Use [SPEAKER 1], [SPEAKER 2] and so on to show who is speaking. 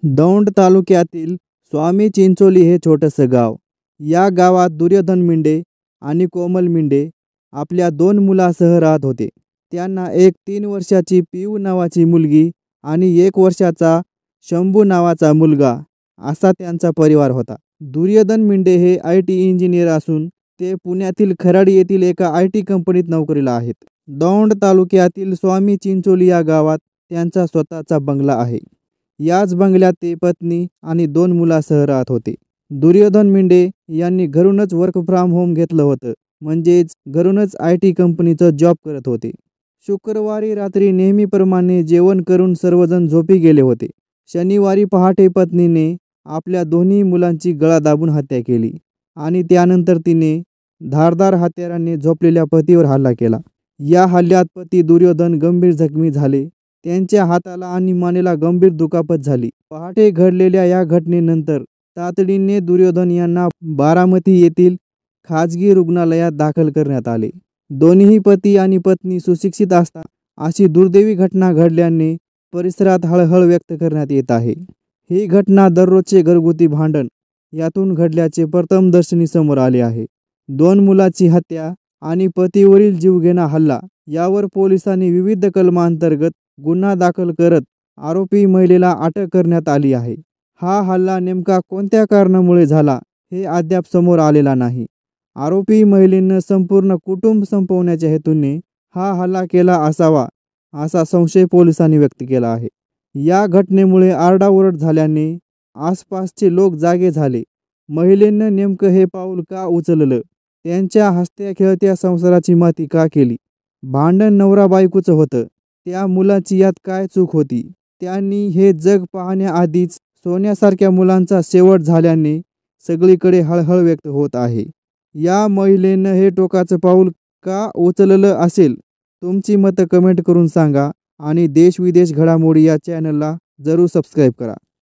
[SPEAKER 1] दौंड तालुक्यातील स्वामी चिंचोली हे छोटंसं गाव. या गावात दुर्योधन मिंडे आणि कोमल मिंडे आपल्या 2 मुलांसह राहत होते. त्यांना एक 3 वर्षाची पिऊ नावाची मुलगी आणि 1 वर्षाचा शंभू नावाचा मुलगा असा त्यांचा परिवार होता. दुर्योधन मिंडे हे IT इंजिनियर असून ते पुण्यातील खराडी येथील एका IT कंपनीत नोकरीला आहेत. दौंड तालुक्यातील स्वामी चिंचोली या गावात त्यांचा स्वतःचा बंगला आहे. याच बंगल्यात ते पत्नी आणि 2 मुलांसह राहत होते. दुर्योधन मिंडे यांनी घरूनच वर्क फ्रॉम होम घेतलं होतं, म्हणजेच घरूनच IT कंपनीचं जॉब करत होते. शुक्रवारी रात्री नेहमीप्रमाणे जेवण करून सर्वजण झोपी गेले होते. शनिवारी पहाटे पत्नीने आपल्या दोन्ही मुलांची गळा दाबून हत्या केली आणि त्यानंतर तिने धारदार हत्याराने झोपलेल्या पतीवर हल्ला केला. या हल्ल्यात पती दुर्योधन गंभीर जखमी झाले. त्यांच्या हाताला आणि मानेला गंभीर दुखापत झाली. पहाटे घडलेल्या या घटनेनंतर तातडीने दुर्योधन यांना बारामती येथील खाजगी रुग्णालयात दाखल करण्यात आले. दोन्ही पती आणि पत्नी सुशिक्षित असतात अशी दुर्दैवी घटना घडल्याने परिसरात हळहळ व्यक्त करण्यात येत आहे. ही घटना दररोजचे घरगुती भांडण यातून घडल्याचे प्रथमदर्शनी समोर आले आहे. 2 मुलांची हत्या आणि पतीवरील जीवघेणा हल्ला यावर पोलिसांनी विविध कलमांतर्गत गुन्हा दाखल करत आरोपी महिलेला अटक करण्यात आली आहे. हा हल्ला नेमका कोणत्या कारणामुळे झाला हे अद्याप समोर आलेला नाही. आरोपी महिलेनं संपूर्ण कुटुंब संपवण्याच्या हेतूने हा हल्ला केला असावा असा संशय पोलिसांनी व्यक्त केला आहे. या घटनेमुळे आरडाओरड झाल्याने आसपासचे लोक जागे झाले. महिलेनं नेमकं हे पाऊल का उचललं? त्यांच्या हसत्या खेळत्या संसाराची माती का केली? भांडण नवरा बायकोचं होतं, त्या मुलाची यात काय चूक होती? त्यांनी हे जग पाहण्याआधीच सोन्यासारख्या मुलांचा शेवट झाल्याने सगळीकडे हळहळ व्यक्त होत आहे. या महिलेनं हे टोकाचं पाऊल का उचललं असेल? तुमची मतं कमेंट करून सांगा आणि देश विदेश घडामोडी या चॅनलला जरूर सबस्क्राईब करा.